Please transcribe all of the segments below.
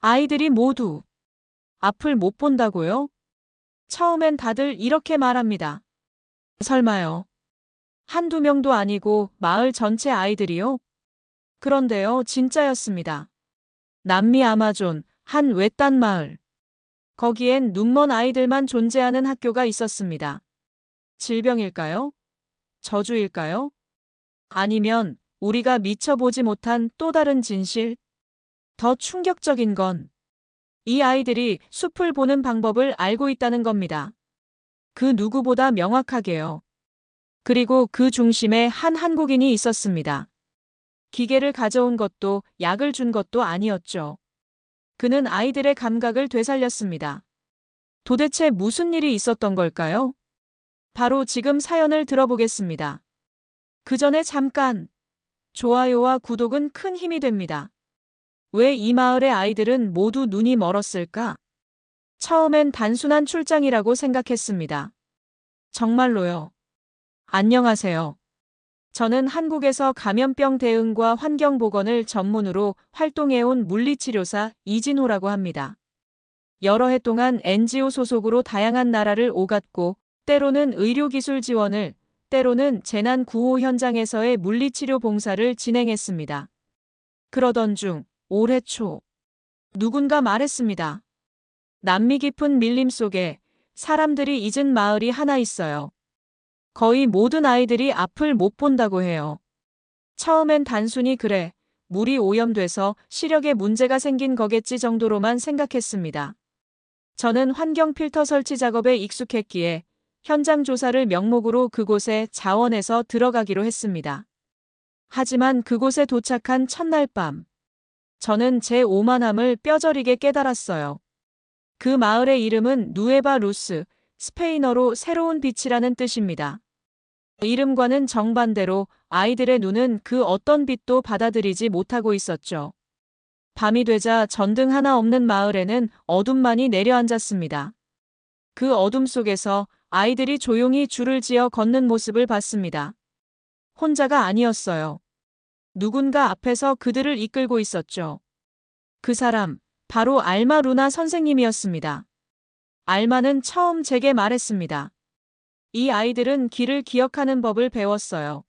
아이들이 모두 앞을 못 본다고요? 처음엔 다들 이렇게 말합니다. 설마요. 한두 명도 아니고 마을 전체 아이들이요? 그런데요, 진짜였습니다. 남미 아마존 한 외딴 마을. 거기엔 눈먼 아이들만 존재하는 학교가 있었습니다. 질병일까요? 저주일까요? 아니면 우리가 미처 보지 못한 또 다른 진실? 더 충격적인 건 이 아이들이 숲을 보는 방법을 알고 있다는 겁니다. 그 누구보다 명확하게요. 그리고 그 중심에 한 한국인이 있었습니다. 기계를 가져온 것도 약을 준 것도 아니었죠. 그는 아이들의 감각을 되살렸습니다. 도대체 무슨 일이 있었던 걸까요? 바로 지금 사연을 들어보겠습니다. 그 전에 잠깐, 좋아요와 구독은 큰 힘이 됩니다. 왜 이 마을의 아이들은 모두 눈이 멀었을까? 처음엔 단순한 출장이라고 생각했습니다. 정말로요. 안녕하세요. 저는 한국에서 감염병 대응과 환경보건을 전문으로 활동해온 물리치료사 이진호라고 합니다. 여러 해 동안 NGO 소속으로 다양한 나라를 오갔고, 때로는 의료기술 지원을, 때로는 재난 구호 현장에서의 물리치료 봉사를 진행했습니다. 그러던 중 올해 초 누군가 말했습니다. 남미 깊은 밀림 속에 사람들이 잊은 마을이 하나 있어요. 거의 모든 아이들이 앞을 못 본다고 해요. 처음엔 단순히 그래, 물이 오염돼서 시력에 문제가 생긴 거겠지 정도로만 생각했습니다. 저는 환경 필터 설치 작업에 익숙했기에 현장 조사를 명목으로 그곳에 자원해서 들어가기로 했습니다. 하지만 그곳에 도착한 첫날 밤, 저는 제 오만함을 뼈저리게 깨달았어요. 그 마을의 이름은 누에바 루스, 스페인어로 새로운 빛이라는 뜻입니다. 이름과는 정반대로 아이들의 눈은 그 어떤 빛도 받아들이지 못하고 있었죠. 밤이 되자 전등 하나 없는 마을에는 어둠만이 내려앉았습니다. 그 어둠 속에서 아이들이 조용히 줄을 지어 걷는 모습을 봤습니다. 혼자가 아니었어요. 누군가 앞에서 그들을 이끌고 있었죠. 그 사람, 바로 알마 루나 선생님이었습니다. 알마는 처음 제게 말했습니다. 이 아이들은 길을 기억하는 법을 배웠어요.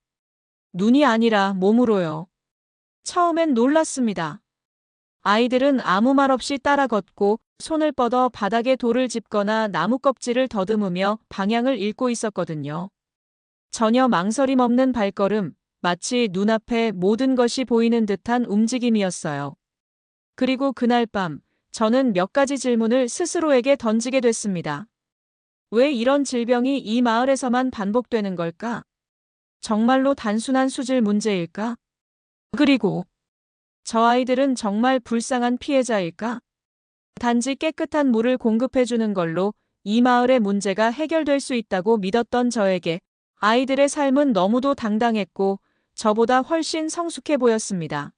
눈이 아니라 몸으로요. 처음엔 놀랐습니다. 아이들은 아무 말 없이 따라 걷고 손을 뻗어 바닥에 돌을 짚거나 나무 껍질을 더듬으며 방향을 잃고 있었거든요. 전혀 망설임 없는 발걸음, 마치 눈앞에 모든 것이 보이는 듯한 움직임이었어요. 그리고 그날 밤, 저는 몇 가지 질문을 스스로에게 던지게 됐습니다. 왜 이런 질병이 이 마을에서만 반복되는 걸까? 정말로 단순한 수질 문제일까? 그리고 저 아이들은 정말 불쌍한 피해자일까? 단지 깨끗한 물을 공급해주는 걸로 이 마을의 문제가 해결될 수 있다고 믿었던 저에게 아이들의 삶은 너무도 당당했고 저보다 훨씬 성숙해 보였습니다.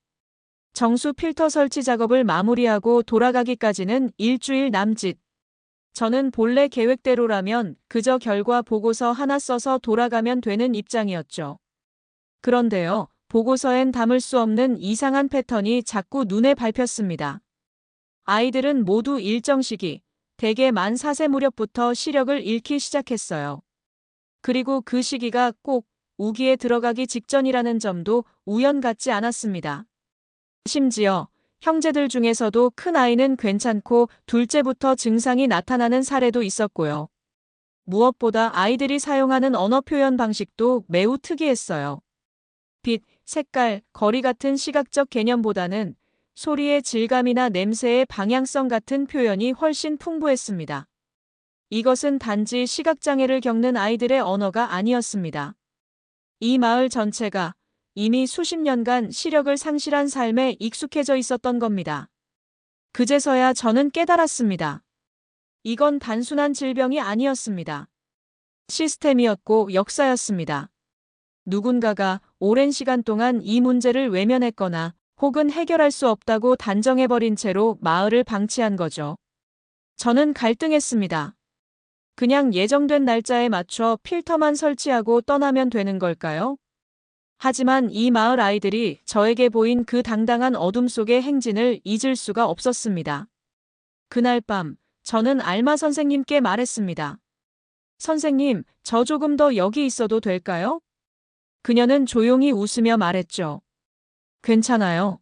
정수 필터 설치 작업을 마무리하고 돌아가기까지는 일주일 남짓. 저는 본래 계획대로라면 그저 결과 보고서 하나 써서 돌아가면 되는 입장이었죠. 그런데요, 보고서엔 담을 수 없는 이상한 패턴이 자꾸 눈에 밟혔습니다. 아이들은 모두 일정 시기, 대개 만 4세 무렵부터 시력을 잃기 시작했어요. 그리고 그 시기가 꼭 우기에 들어가기 직전이라는 점도 우연 같지 않았습니다. 심지어 형제들 중에서도 큰 아이는 괜찮고 둘째부터 증상이 나타나는 사례도 있었고요. 무엇보다 아이들이 사용하는 언어 표현 방식도 매우 특이했어요. 빛, 색깔, 거리 같은 시각적 개념보다는 소리의 질감이나 냄새의 방향성 같은 표현이 훨씬 풍부했습니다. 이것은 단지 시각장애를 겪는 아이들의 언어가 아니었습니다. 이 마을 전체가 이미 수십 년간 시력을 상실한 삶에 익숙해져 있었던 겁니다. 그제서야 저는 깨달았습니다. 이건 단순한 질병이 아니었습니다. 시스템이었고 역사였습니다. 누군가가 오랜 시간 동안 이 문제를 외면했거나 혹은 해결할 수 없다고 단정해버린 채로 마을을 방치한 거죠. 저는 갈등했습니다. 그냥 예정된 날짜에 맞춰 필터만 설치하고 떠나면 되는 걸까요? 하지만 이 마을 아이들이 저에게 보인 그 당당한 어둠 속의 행진을 잊을 수가 없었습니다. 그날 밤, 저는 알마 선생님께 말했습니다. 선생님, 저 조금 더 여기 있어도 될까요? 그녀는 조용히 웃으며 말했죠. 괜찮아요.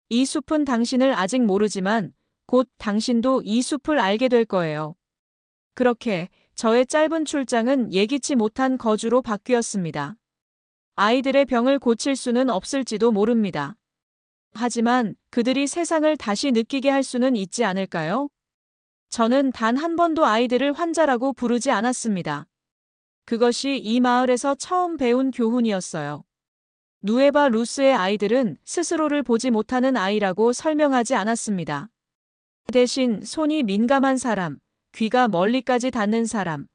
이 숲은 당신을 아직 모르지만 곧 당신도 이 숲을 알게 될 거예요. 그렇게 저의 짧은 출장은 예기치 못한 거주로 바뀌었습니다. 아이들의 병을 고칠 수는 없을지도 모릅니다. 하지만 그들이 세상을 다시 느끼게 할 수는 있지 않을까요? 저는 단 한 번도 아이들을 환자라고 부르지 않았습니다. 그것이 이 마을에서 처음 배운 교훈이었어요. 누에바 루스의 아이들은 스스로를 보지 못하는 아이라고 설명하지 않았습니다. 대신 손이 민감한 사람, 귀가 멀리까지 닿는 사람,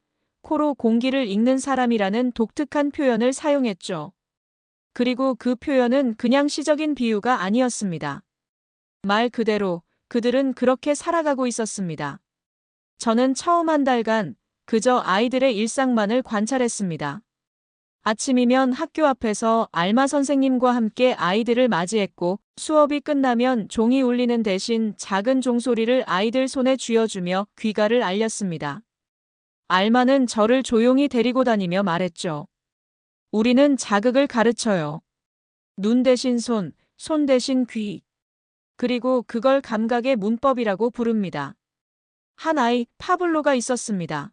코로 공기를 읽는 사람이라는 독특한 표현을 사용했죠. 그리고 그 표현은 그냥 시적인 비유가 아니었습니다. 말 그대로 그들은 그렇게 살아가고 있었습니다. 저는 처음 한 달간 그저 아이들의 일상만을 관찰했습니다. 아침이면 학교 앞에서 알마 선생님과 함께 아이들을 맞이했고 수업이 끝나면 종이 울리는 대신 작은 종소리를 아이들 손에 쥐어주며 귀가를 알렸습니다. 알마는 저를 조용히 데리고 다니며 말했죠. 우리는 자극을 가르쳐요. 눈 대신 손, 손 대신 귀. 그리고 그걸 감각의 문법이라고 부릅니다. 한 아이, 파블로가 있었습니다.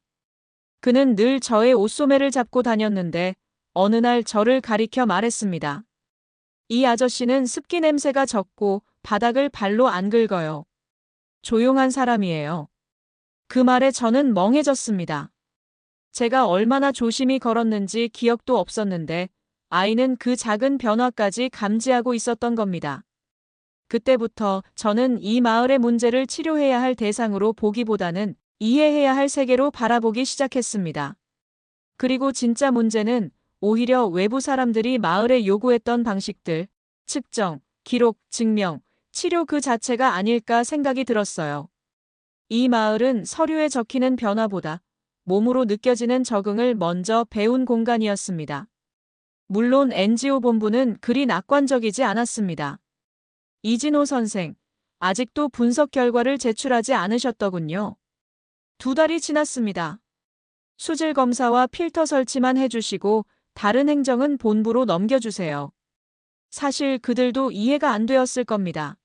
그는 늘 저의 옷소매를 잡고 다녔는데 어느 날 저를 가리켜 말했습니다. 이 아저씨는 습기 냄새가 적고 바닥을 발로 안 긁어요. 조용한 사람이에요. 그 말에 저는 멍해졌습니다. 제가 얼마나 조심히 걸었는지 기억도 없었는데 아이는 그 작은 변화까지 감지하고 있었던 겁니다. 그때부터 저는 이 마을의 문제를 치료해야 할 대상으로 보기보다는 이해해야 할 세계로 바라보기 시작했습니다. 그리고 진짜 문제는 오히려 외부 사람들이 마을에 요구했던 방식들, 측정, 기록, 증명, 치료 그 자체가 아닐까 생각이 들었어요. 이 마을은 서류에 적히는 변화보다 몸으로 느껴지는 적응을 먼저 배운 공간이었습니다. 물론 NGO 본부는 그리 낙관적이지 않았습니다. 이진호 선생, 아직도 분석 결과를 제출하지 않으셨더군요. 2달이 지났습니다. 수질 검사와 필터 설치만 해주시고 다른 행정은 본부로 넘겨주세요. 사실 그들도 이해가 안 되었을 겁니다.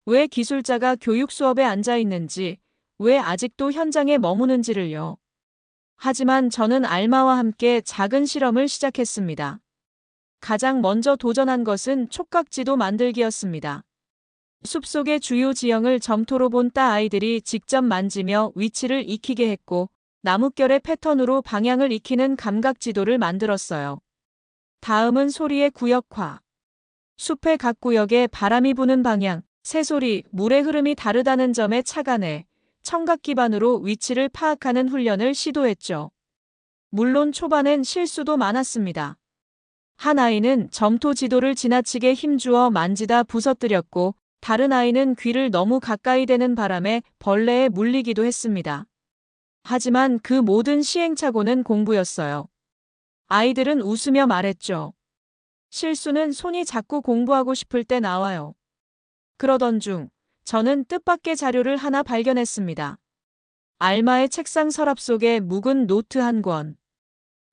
왜 기술자가 교육 수업에 앉아 있는지, 왜 아직도 현장에 머무는지를요. 하지만 저는 알마와 함께 작은 실험을 시작했습니다. 가장 먼저 도전한 것은 촉각지도 만들기였습니다. 숲속의 주요 지형을 점토로 본 따 아이들이 직접 만지며 위치를 익히게 했고 나뭇결의 패턴으로 방향을 익히는 감각지도를 만들었어요. 다음은 소리의 구역화. 숲의 각 구역에 바람이 부는 방향, 새소리, 물의 흐름이 다르다는 점에 착안해 청각 기반으로 위치를 파악하는 훈련을 시도했죠. 물론 초반엔 실수도 많았습니다. 한 아이는 점토 지도를 지나치게 힘주어 만지다 부서뜨렸고 다른 아이는 귀를 너무 가까이 대는 바람에 벌레에 물리기도 했습니다. 하지만 그 모든 시행착오는 공부였어요. 아이들은 웃으며 말했죠. 실수는 손이 자꾸 공부하고 싶을 때 나와요. 그러던 중 저는 뜻밖의 자료를 하나 발견했습니다. 알마의 책상 서랍 속에 묵은 노트 한 권.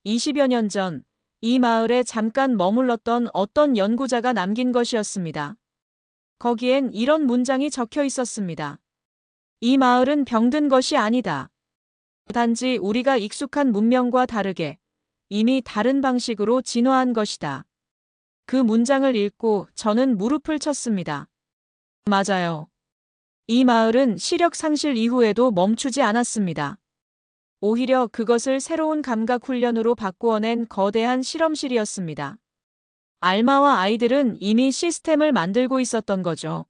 20여 년 전 이 마을에 잠깐 머물렀던 어떤 연구자가 남긴 것이었습니다. 거기엔 이런 문장이 적혀 있었습니다. 이 마을은 병든 것이 아니다. 단지 우리가 익숙한 문명과 다르게 이미 다른 방식으로 진화한 것이다. 그 문장을 읽고 저는 무릎을 쳤습니다. 맞아요. 이 마을은 시력 상실 이후에도 멈추지 않았습니다. 오히려 그것을 새로운 감각 훈련으로 바꾸어낸 거대한 실험실이었습니다. 알마와 아이들은 이미 시스템을 만들고 있었던 거죠.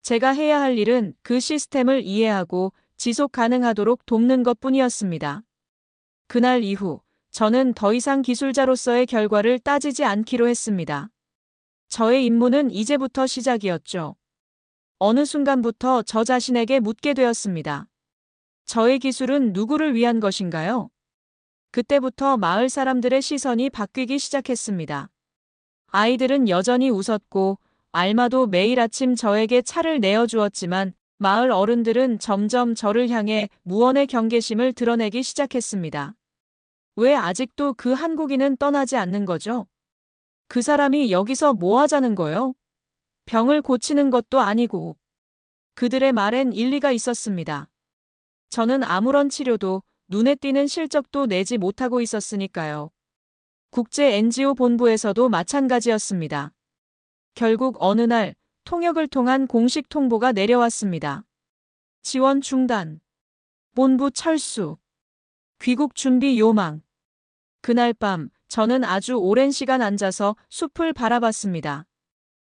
제가 해야 할 일은 그 시스템을 이해하고 지속 가능하도록 돕는 것뿐이었습니다. 그날 이후 저는 더 이상 기술자로서의 결과를 따지지 않기로 했습니다. 저의 임무는 이제부터 시작이었죠. 어느 순간부터 저 자신에게 묻게 되었습니다. 저의 기술은 누구를 위한 것인가요? 그때부터 마을 사람들의 시선이 바뀌기 시작했습니다. 아이들은 여전히 웃었고 알마도 매일 아침 저에게 차를 내어주었지만 마을 어른들은 점점 저를 향해 무언의 경계심을 드러내기 시작했습니다. 왜 아직도 그 한국인은 떠나지 않는 거죠? 그 사람이 여기서 뭐 하자는 거요? 병을 고치는 것도 아니고. 그들의 말엔 일리가 있었습니다. 저는 아무런 치료도 눈에 띄는 실적도 내지 못하고 있었으니까요. 국제 NGO 본부에서도 마찬가지였습니다. 결국 어느 날 통역을 통한 공식 통보가 내려왔습니다. 지원 중단, 본부 철수, 귀국 준비 요망. 그날 밤 저는 아주 오랜 시간 앉아서 숲을 바라봤습니다.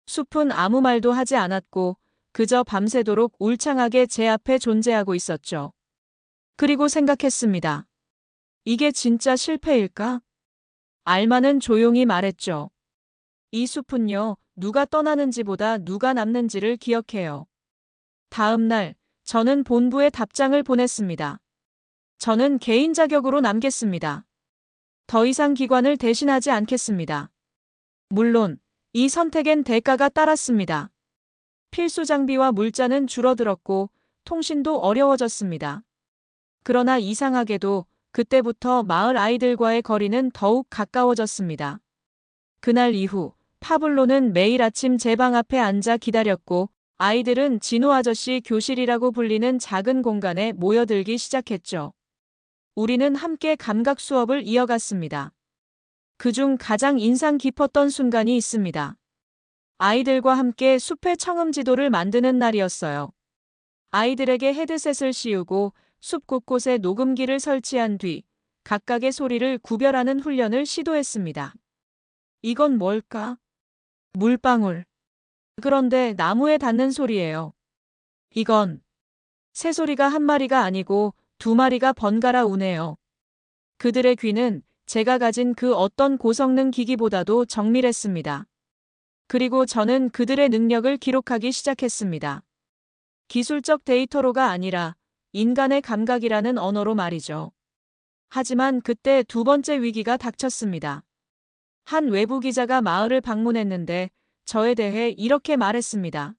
숲은 아무 말도 하지 않았고 그저 밤새도록 울창하게 제 앞에 존재하고 있었죠. 그리고 생각했습니다. 이게 진짜 실패일까? 알마는 조용히 말했죠. 이 숲은요, 누가 떠나는지보다 누가 남는지를 기억해요. 다음 날, 저는 본부에 답장을 보냈습니다. 저는 개인 자격으로 남겠습니다. 더 이상 기관을 대신하지 않겠습니다. 물론, 이 선택엔 대가가 따랐습니다. 필수 장비와 물자는 줄어들었고, 통신도 어려워졌습니다. 그러나 이상하게도 그때부터 마을 아이들과의 거리는 더욱 가까워졌습니다. 그날 이후 파블로는 매일 아침 제 방 앞에 앉아 기다렸고 아이들은 진호 아저씨 교실이라고 불리는 작은 공간에 모여들기 시작했죠. 우리는 함께 감각 수업을 이어갔습니다. 그중 가장 인상 깊었던 순간이 있습니다. 아이들과 함께 숲의 청음 지도를 만드는 날이었어요. 아이들에게 헤드셋을 씌우고 숲 곳곳에 녹음기를 설치한 뒤 각각의 소리를 구별하는 훈련을 시도했습니다. 이건 뭘까? 물방울. 그런데 나무에 닿는 소리예요. 이건 새소리가 한 마리가 아니고 두 마리가 번갈아 우네요. 그들의 귀는 제가 가진 그 어떤 고성능 기기보다도 정밀했습니다. 그리고 저는 그들의 능력을 기록하기 시작했습니다. 기술적 데이터로가 아니라 인간의 감각이라는 언어로 말이죠. 하지만 그때 두 번째 위기가 닥쳤습니다. 한 외부 기자가 마을을 방문했는데 저에 대해 이렇게 말했습니다.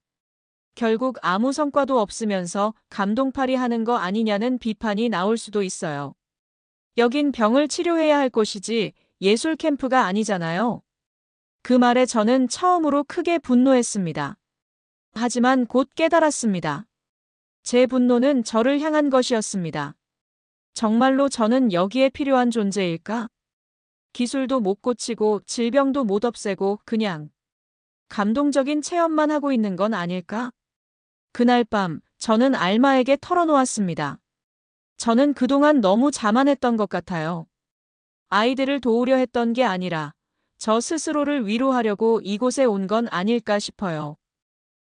결국 아무 성과도 없으면서 감동팔이 하는 거 아니냐는 비판이 나올 수도 있어요. 여긴 병을 치료해야 할 곳이지 예술 캠프가 아니잖아요. 그 말에 저는 처음으로 크게 분노했습니다. 하지만 곧 깨달았습니다. 제 분노는 저를 향한 것이었습니다. 정말로 저는 여기에 필요한 존재일까? 기술도 못 고치고 질병도 못 없애고 그냥 감동적인 체험만 하고 있는 건 아닐까? 그날 밤 저는 알마에게 털어놓았습니다. 저는 그동안 너무 자만했던 것 같아요. 아이들을 도우려 했던 게 아니라 저 스스로를 위로하려고 이곳에 온 건 아닐까 싶어요.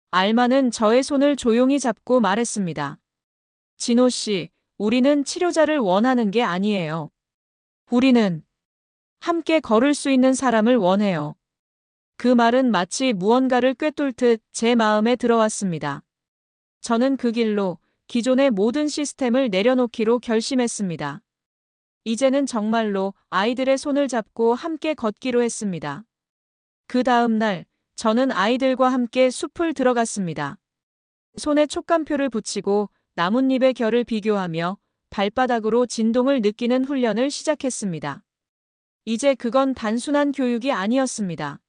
알마는 저의 손을 조용히 잡고 말했습니다. 진호 씨, 우리는 치료자를 원하는 게 아니에요. 우리는 함께 걸을 수 있는 사람을 원해요. 그 말은 마치 무언가를 꿰뚫듯 제 마음에 들어왔습니다. 저는 그 길로 기존의 모든 시스템을 내려놓기로 결심했습니다. 이제는 정말로 아이들의 손을 잡고 함께 걷기로 했습니다. 그 다음 날, 저는 아이들과 함께 숲을 들어갔습니다. 손에 촉감표를 붙이고 나뭇잎의 결을 비교하며 발바닥으로 진동을 느끼는 훈련을 시작했습니다. 이제 그건 단순한 교육이 아니었습니다.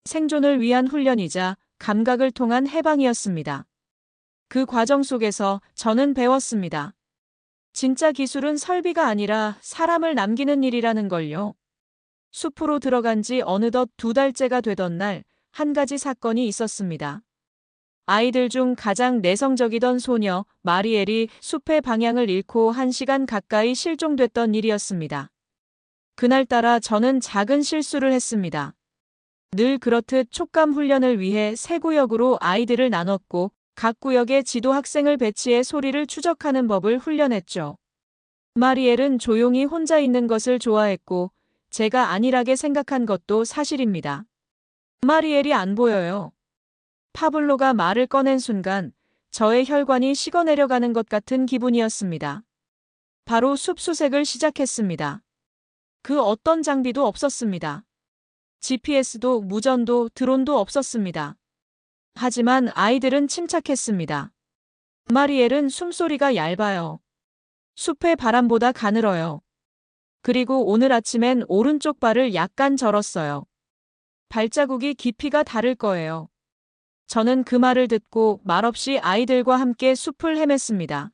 생존을 위한 훈련이자 감각을 통한 해방이었습니다. 그 과정 속에서 저는 배웠습니다. 진짜 기술은 설비가 아니라 사람을 남기는 일이라는 걸요. 숲으로 들어간 지 어느덧 2달째가 되던 날, 한 가지 사건이 있었습니다. 아이들 중 가장 내성적이던 소녀 마리엘이 숲의 방향을 잃고 1시간 가까이 실종됐던 일이었습니다. 그날따라 저는 작은 실수를 했습니다. 늘 그렇듯 촉감 훈련을 위해 세 구역으로 아이들을 나눴고 각 구역에 지도 학생을 배치해 소리를 추적하는 법을 훈련했죠. 마리엘은 조용히 혼자 있는 것을 좋아했고 제가 안일하게 생각한 것도 사실입니다. 마리엘이 안 보여요. 파블로가 말을 꺼낸 순간 저의 혈관이 식어내려가는 것 같은 기분이었습니다. 바로 숲수색을 시작했습니다. 그 어떤 장비도 없었습니다. GPS도 무전도 드론도 없었습니다. 하지만 아이들은 침착했습니다. 마리엘은 숨소리가 얇아요. 숲의 바람보다 가늘어요. 그리고 오늘 아침엔 오른쪽 발을 약간 절었어요. 발자국이 깊이가 다를 거예요. 저는 그 말을 듣고 말없이 아이들과 함께 숲을 헤맸습니다.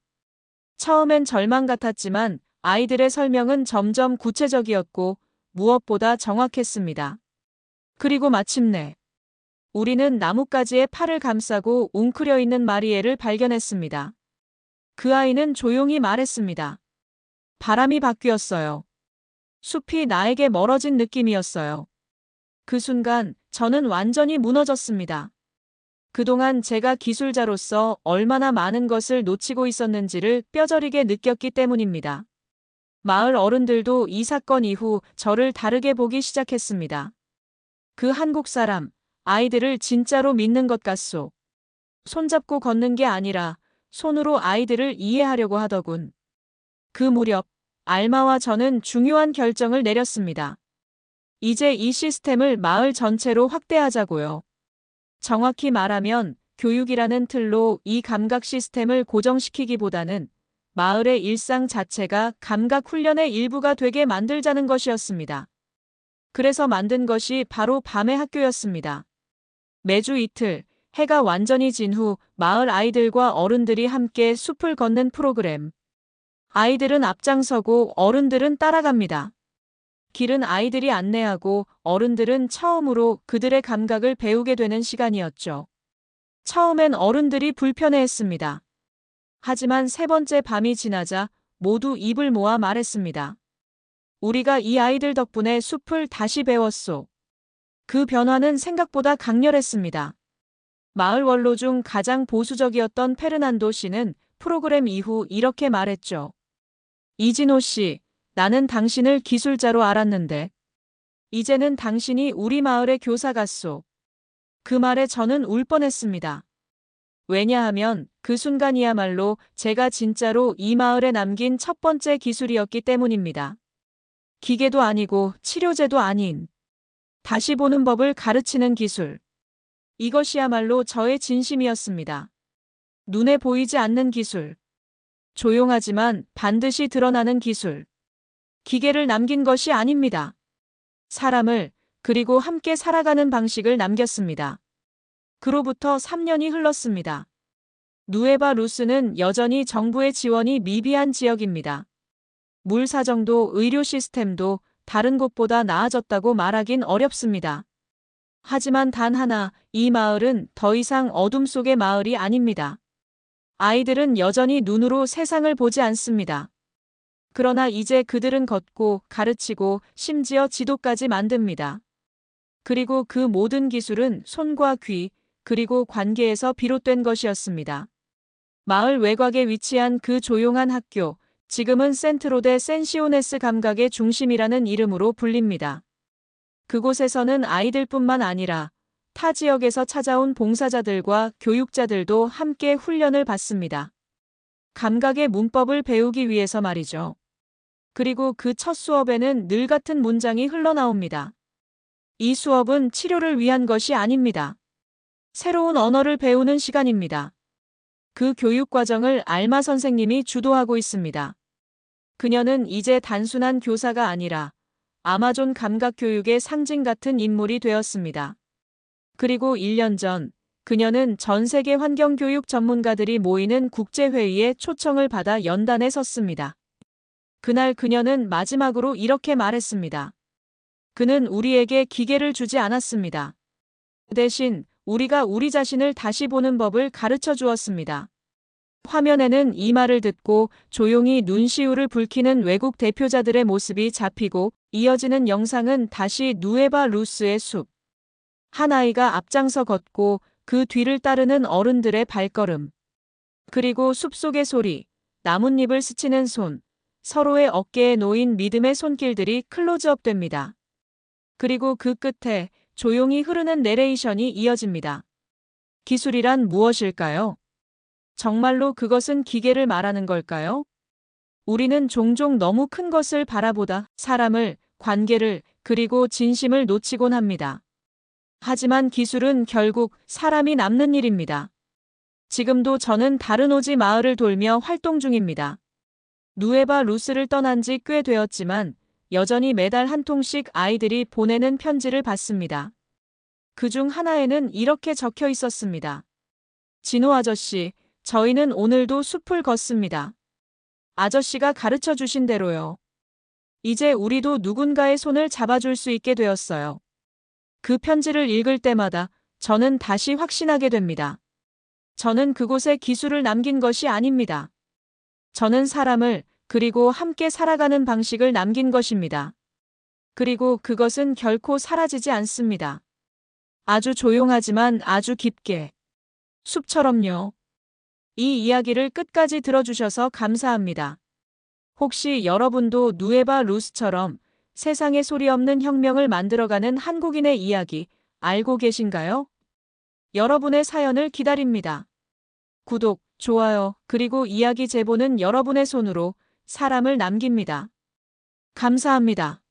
처음엔 절망 같았지만 아이들의 설명은 점점 구체적이었고 무엇보다 정확했습니다. 그리고 마침내 우리는 나뭇가지에 팔을 감싸고 웅크려 있는 마리엘을 발견했습니다. 그 아이는 조용히 말했습니다. 바람이 바뀌었어요. 숲이 나에게 멀어진 느낌이었어요. 그 순간 저는 완전히 무너졌습니다. 그동안 제가 기술자로서 얼마나 많은 것을 놓치고 있었는지를 뼈저리게 느꼈기 때문입니다. 마을 어른들도 이 사건 이후 저를 다르게 보기 시작했습니다. 그 한국 사람, 아이들을 진짜로 믿는 것 같소. 손잡고 걷는 게 아니라 손으로 아이들을 이해하려고 하더군. 그 무렵 알마와 저는 중요한 결정을 내렸습니다. 이제 이 시스템을 마을 전체로 확대하자고요. 정확히 말하면 교육이라는 틀로 이 감각 시스템을 고정시키기보다는 마을의 일상 자체가 감각 훈련의 일부가 되게 만들자는 것이었습니다. 그래서 만든 것이 바로 밤의 학교였습니다. 매주 이틀, 해가 완전히 진 후 마을 아이들과 어른들이 함께 숲을 걷는 프로그램. 아이들은 앞장서고 어른들은 따라갑니다. 길은 아이들이 안내하고 어른들은 처음으로 그들의 감각을 배우게 되는 시간이었죠. 처음엔 어른들이 불편해했습니다. 하지만 세 번째 밤이 지나자 모두 입을 모아 말했습니다. 우리가 이 아이들 덕분에 숲을 다시 배웠소. 그 변화는 생각보다 강렬했습니다. 마을 원로 중 가장 보수적이었던 페르난도 씨는 프로그램 이후 이렇게 말했죠. 이진호 씨, 나는 당신을 기술자로 알았는데 이제는 당신이 우리 마을의 교사 같소. 그 말에 저는 울 뻔했습니다. 왜냐하면 그 순간이야말로 제가 진짜로 이 마을에 남긴 첫 번째 기술이었기 때문입니다. 기계도 아니고 치료제도 아닌 다시 보는 법을 가르치는 기술. 이것이야말로 저의 진심이었습니다. 눈에 보이지 않는 기술. 조용하지만 반드시 드러나는 기술. 기계를 남긴 것이 아닙니다. 사람을, 그리고 함께 살아가는 방식을 남겼습니다. 그로부터 3년이 흘렀습니다. 누에바 루스는 여전히 정부의 지원이 미비한 지역입니다. 물 사정도 의료 시스템도 다른 곳보다 나아졌다고 말하긴 어렵습니다. 하지만 단 하나, 이 마을은 더 이상 어둠 속의 마을이 아닙니다. 아이들은 여전히 눈으로 세상을 보지 않습니다. 그러나 이제 그들은 걷고 가르치고 심지어 지도까지 만듭니다. 그리고 그 모든 기술은 손과 귀, 그리고 관계에서 비롯된 것이었습니다. 마을 외곽에 위치한 그 조용한 학교, 지금은 센트로데 센시오네스 감각의 중심이라는 이름으로 불립니다. 그곳에서는 아이들뿐만 아니라 타 지역에서 찾아온 봉사자들과 교육자들도 함께 훈련을 받습니다. 감각의 문법을 배우기 위해서 말이죠. 그리고 그 첫 수업에는 늘 같은 문장이 흘러나옵니다. 이 수업은 치료를 위한 것이 아닙니다. 새로운 언어를 배우는 시간입니다. 그 교육 과정을 알마 선생님이 주도하고 있습니다. 그녀는 이제 단순한 교사가 아니라 아마존 감각 교육의 상징 같은 인물이 되었습니다. 그리고 1년 전, 그녀는 전 세계 환경교육 전문가들이 모이는 국제회의에 초청을 받아 연단에 섰습니다. 그날 그녀는 마지막으로 이렇게 말했습니다. 그는 우리에게 기계를 주지 않았습니다. 대신 우리가 우리 자신을 다시 보는 법을 가르쳐 주었습니다. 화면에는 이 말을 듣고 조용히 눈시울을 붉히는 외국 대표자들의 모습이 잡히고 이어지는 영상은 다시 누에바 루스의 숲. 한 아이가 앞장서 걷고 그 뒤를 따르는 어른들의 발걸음. 그리고 숲속의 소리, 나뭇잎을 스치는 손, 서로의 어깨에 놓인 믿음의 손길들이 클로즈업 됩니다. 그리고 그 끝에 조용히 흐르는 내레이션이 이어집니다. 기술이란 무엇일까요? 정말로 그것은 기계를 말하는 걸까요? 우리는 종종 너무 큰 것을 바라보다 사람을, 관계를, 그리고 진심을 놓치곤 합니다. 하지만 기술은 결국 사람이 남는 일입니다. 지금도 저는 다른 오지 마을을 돌며 활동 중입니다. 누에바 루스를 떠난 지 꽤 되었지만 여전히 매달 한 통씩 아이들이 보내는 편지를 받습니다. 그중 하나에는 이렇게 적혀 있었습니다. 진호 아저씨, 저희는 오늘도 숲을 걷습니다. 아저씨가 가르쳐 주신 대로요. 이제 우리도 누군가의 손을 잡아줄 수 있게 되었어요. 그 편지를 읽을 때마다 저는 다시 확신하게 됩니다. 저는 그곳에 기술을 남긴 것이 아닙니다. 저는 사람을, 그리고 함께 살아가는 방식을 남긴 것입니다. 그리고 그것은 결코 사라지지 않습니다. 아주 조용하지만 아주 깊게. 숲처럼요. 이 이야기를 끝까지 들어주셔서 감사합니다. 혹시 여러분도 누에바 루스처럼 세상에 소리 없는 혁명을 만들어가는 한국인의 이야기 알고 계신가요? 여러분의 사연을 기다립니다. 구독, 좋아요, 그리고 이야기 제보는 여러분의 손으로 사람을 남깁니다. 감사합니다.